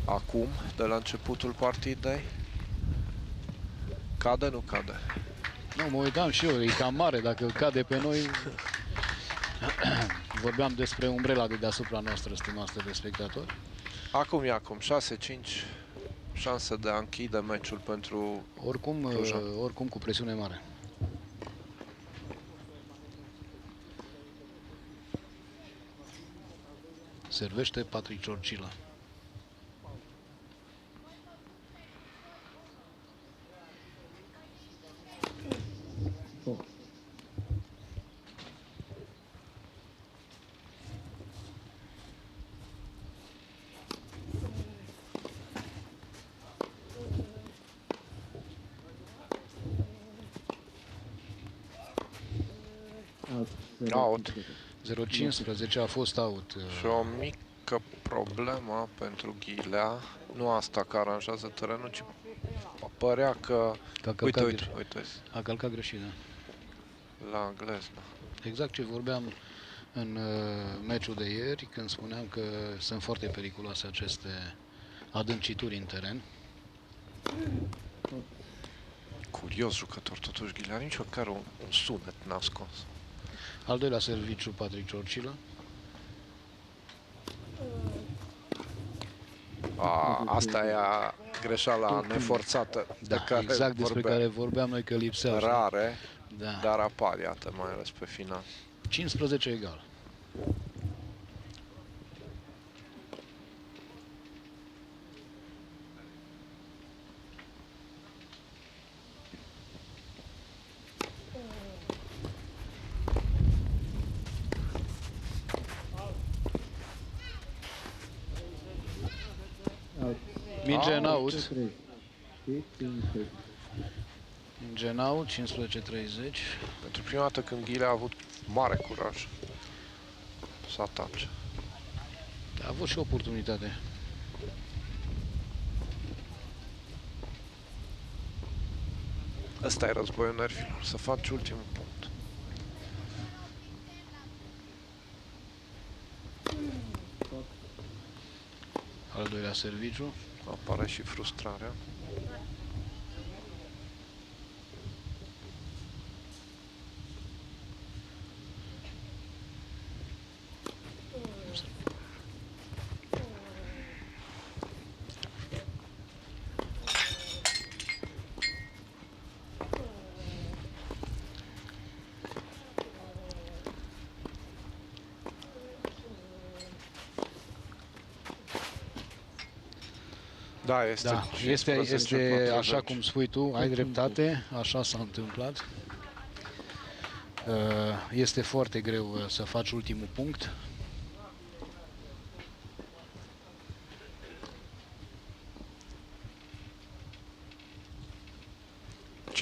acum, de la începutul partidei. Cade, nu cade? Nu, mă uitam și eu, e cam mare, dacă cade pe noi. Vorbeam despre umbrela de deasupra noastră, stimați telespectatori. Acum e acum, 6-5 șanse de a închide meciul pentru Cluj. Oricum cu presiune mare. Servește Patrick Ciorcila. Out. 0-15 a fost out. Și o mică problemă pentru Ghilea. Nu asta că aranjează terenul, ci părea că... Uite. A călcat greșit, da. La Glezna. Exact ce vorbeam în meciul de ieri, când spuneam că sunt foarte periculoase aceste adâncituri în teren. Curios jucător, totuși Ghilea, nici măcar un sunet n-a scos. Al doilea serviciu, Patrick Ciorcila. Asta e greșeala neforțată Da, de care exact despre care vorbeam noi că lipsea. Rare, da. dar apar, iată, mai ales pe final. 15 egal. Minge în out. Minge în out, 15-30. Pentru prima dată când Ghilea a avut mare curaj să atace. A avut și oportunitate. Ăsta e războiul nervilor, să faci ultimul punct. Al doilea serviciu. Apare și frustrarea. Da, este așa cum spui tu, ai dreptate, așa s-a întâmplat. Este foarte greu să faci ultimul punct. (15-40)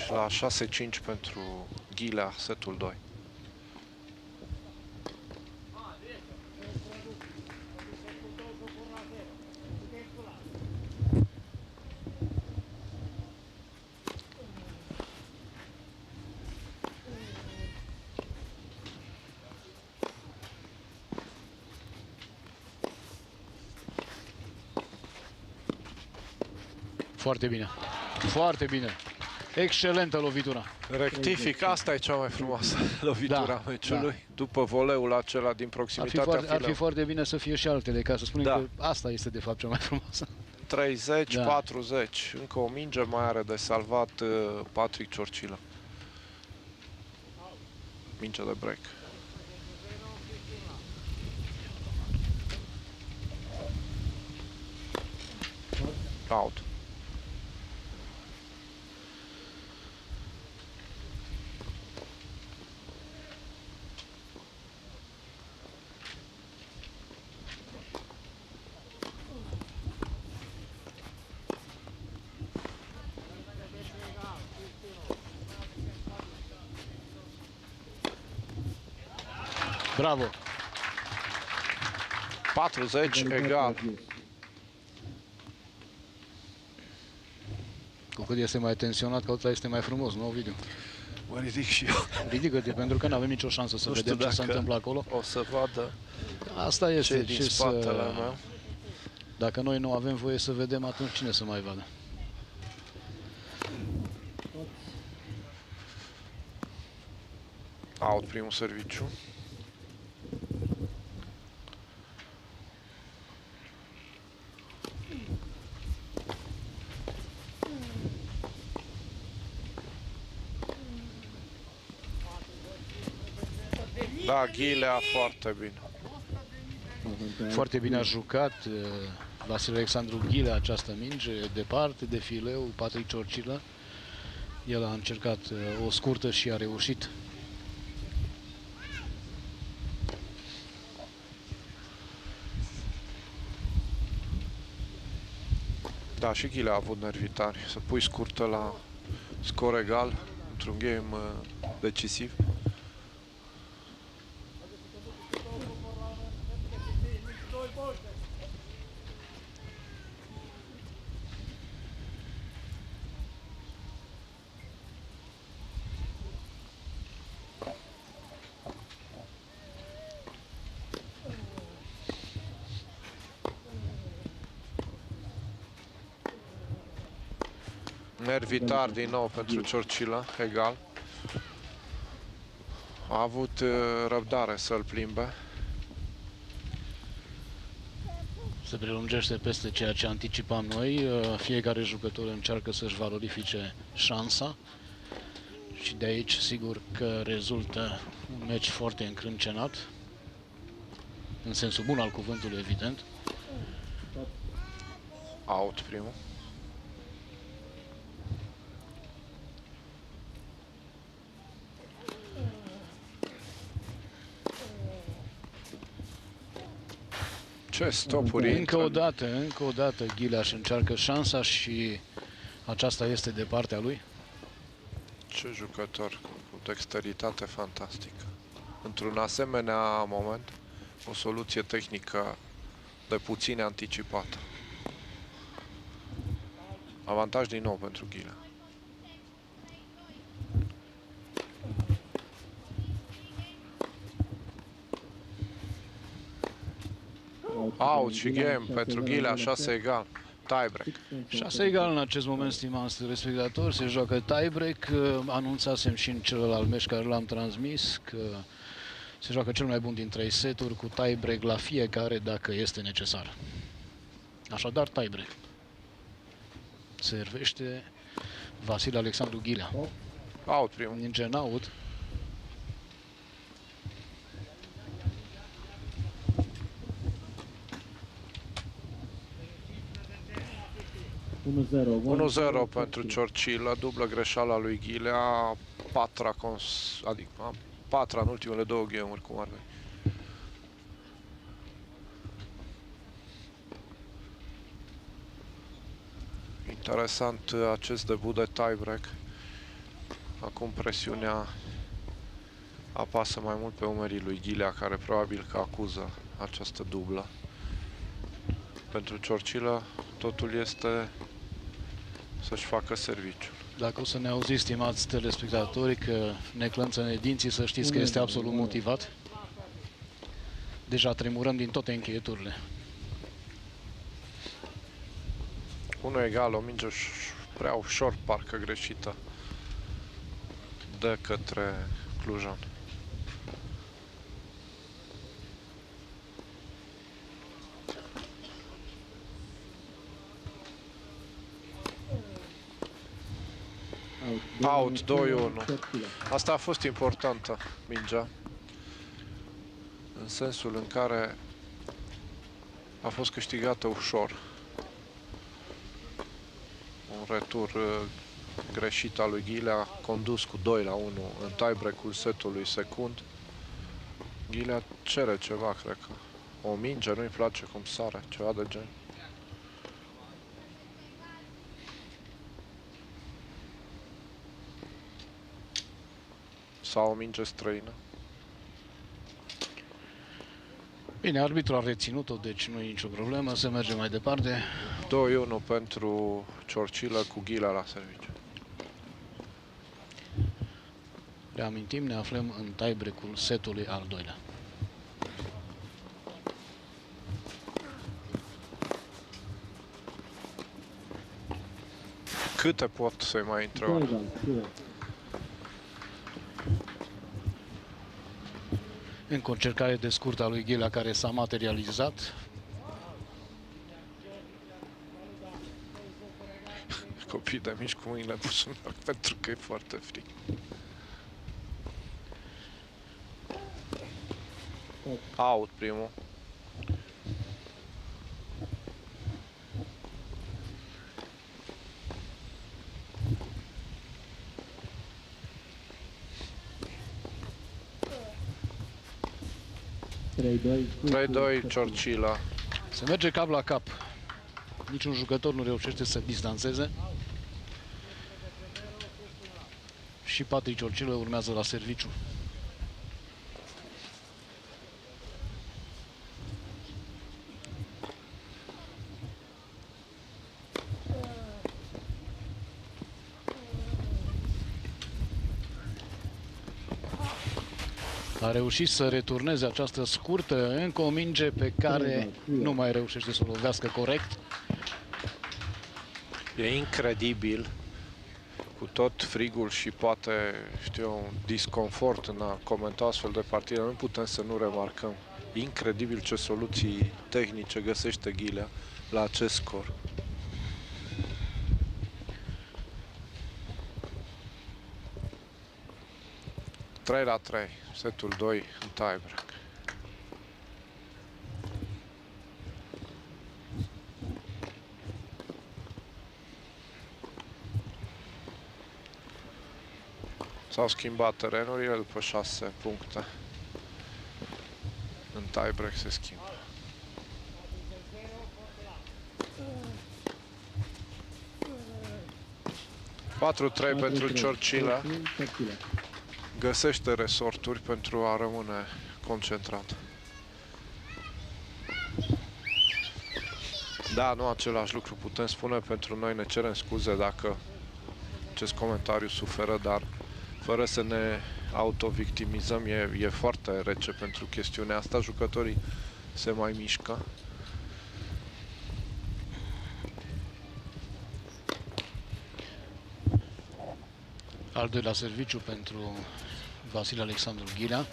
la 6-5 pentru Ghilea, setul 2. Foarte bine. Foarte bine. Excelentă lovitura. Rectific, asta e cea mai frumoasă lovitura meciului. După voleul acela din proximitatea fileului. Ar fi foarte bine să fie și altele, ca să spunem că asta este de fapt cea mai frumoasă. 30-40. Încă o minge mai are de salvat Patrick Ciorcila. Minge de break. Out. Bravo! 40 egal. Cu cât este mai tensionat, că este mai frumos, nu, Ovidiu? Mă ridic și eu. Ridică-te, pentru că nu avem nicio șansă să vedem ce se întâmplă acolo. O să vadă asta este ce din spatele meu. Dacă noi nu avem voie să vedem, atunci cine să mai vadă? Out primul serviciu. Da, Ghilea foarte bine. Foarte bine a jucat Vasile Alexandru Ghilea această minge, departe de fileu, Patrick Ciorcilă. El a încercat o scurtă și a reușit. Da, și Ghilea a avut nervi tari. Să pui scurtă la scor egal într-un game decisiv. Nervi tari din nou pentru Ciorcilă, egal. A avut răbdare să-l plimbe. Se prelungește peste ceea ce anticipam noi. Fiecare jucător încearcă să-și valorifice șansa. Și de aici, sigur că rezultă un meci foarte încrâncenat. În sensul bun al cuvântului, evident. Out primul. Ce stopuri Încă o dată Ghilea își încearcă șansa și aceasta este de partea lui. Ce jucător cu dexteritate fantastică. Într-un asemenea moment, o soluție tehnică de puțin anticipată. Avantaj din nou pentru Ghilea. Out și game pentru Ghilea, 6 egal. Tiebreak. 6 egal în acest moment, stimați telespectatori, se joacă tiebreak. Anunțasem și în celălalt meci care l-am transmis că se joacă cel mai bun din 3 seturi cu tiebreak la fiecare dacă este necesar. Așadar, tiebreak. Servește Vasile Alexandru Ghilea. Out primul. Minge în out. Unu 1-0 pentru Ciorcilă, dublă greșeala lui Ghilea, adică patra în ultimele două game-uri, cum ar veni. Interesant acest debut de tiebreak. Acum presiunea apasă mai mult pe umerii lui Ghilea, care probabil că acuză această dublă. Pentru Ciorcilă totul este să-și facă serviciul. Dacă o să ne auziți, stimați telespectatori, că ne clănțăne dinții, să știți că este absolut motivat. Deja tremurăm din toate încheieturile. 1 egal, o minge prea ușor, parcă greșită de către clujan. Out, 2-1. Asta a fost importantă, mingea. În sensul în care a fost câștigată ușor. Un retur greșit al lui Ghilea, condus cu 2-1 în tiebreak-ul setului secund. Ghilea cere ceva, cred că. O minge, nu-i place cum sare, ceva de gen. Sau o minge străină. Bine, arbitrul a reținut-o, deci nu e nicio problemă, să mergem mai departe. 2-1 pentru Ciorcilă cu Ghilea la serviciu. Reamintim, ne aflăm în tiebreak-ul setului al doilea. Câte pot să-i mai intre? Da, oare? da, da. Încă o încercare de scurtă a lui Ghilea care s-a materializat. Copii de mici cu mâinile pus în loc pentru că e foarte frig. Out primul. Trei, doi. 3-2 Ciorcila. Se merge cap la cap. Niciun jucător nu reușește să distanțeze. Și Patrick Ciorcilă urmează la serviciu. A reușit să returneze această scurtă, încă o minge pe care nu mai reușește să o lovească corect. E incredibil, cu tot frigul și poate, știu eu, un disconfort în a comenta astfel de partide, nu putem să nu remarcăm. Incredibil ce soluții tehnice găsește Ghilea la acest scor. Trei la 3, setul 2 în tiebreak. S-au schimbat terenurile după 6 puncte. În tiebreak se schimbă. 4-3 pentru Ciorcila. Găsește resorturi pentru a rămâne concentrat. Da, nu același lucru putem spune pentru noi, ne cerem scuze dacă acest comentariu suferă, dar fără să ne autovictimizăm, e foarte rece pentru chestiunea asta, jucătorii se mai mișcă. Al doilea serviciu pentru Vasile Alexandru Ghilea.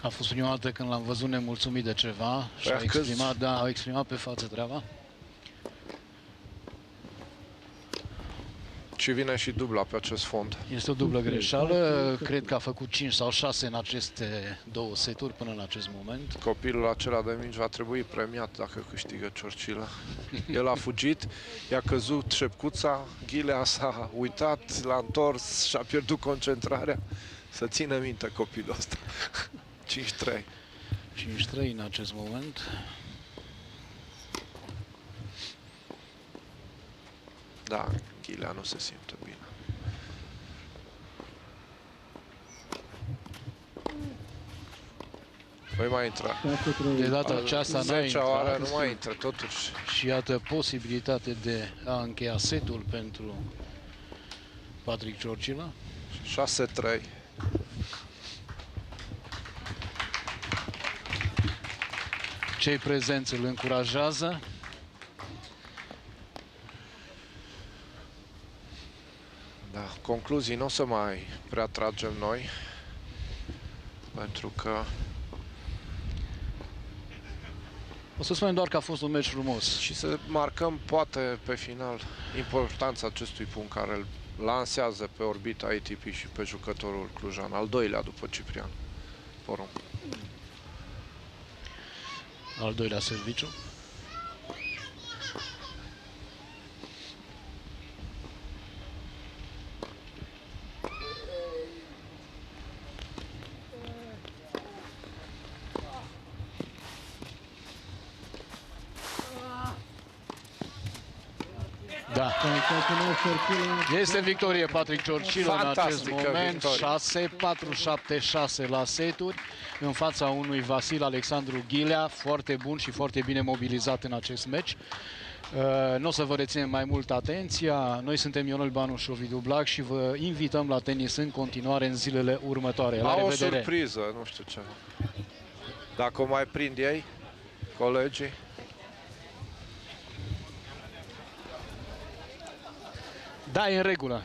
A fost prima dată când l-am văzut nemulțumit de ceva și a exprimat, da, a exprimat pe față treaba. Și vine și dubla pe acest fond. Este o dublă greșeală, cred că a făcut 5 sau 6 în aceste două seturi până în acest moment. Copilul acela de mici va trebui premiat dacă câștigă Ciorcila. El a fugit, i-a căzut șepcuța, Ghilea s-a uitat, l-a întors și a pierdut concentrarea. Să țină minte copilul ăsta. 5-3. 5-3 în acest moment. Da, Ghilea nu se simte bine. Păi mai intră. De data aceasta n-a 10-a oară intrat. nu mai intră, totuși. Și iată posibilitate de a încheia setul pentru Patrick Ciorcila. 6-3. Cei prezenți îl încurajează. Da, concluzii nu o să mai prea tragem noi, pentru că O să spunem doar că a fost un meci frumos. și să marcăm poate pe final importanța acestui punct care îl lansează pe orbita ATP și pe jucătorul clujan, al doilea după Ciprian Porum. Al doilea serviciu. Da. Este victorie Patrick Ciorcila în acest Fantastică moment. victorie. 6-4-7-6 la seturi în fața unui Vasile Alexandru Ghilea, foarte bun și foarte bine mobilizat în acest meci. Nu o să vă reținem mai mult atenția. Noi suntem Ionel Banu și Ovidiu Blac și vă invităm la tenis în continuare în zilele următoare. La Au o revedere! surpriză, nu știu ce. Dacă o mai prind ei, colegii. Da, e în regulă.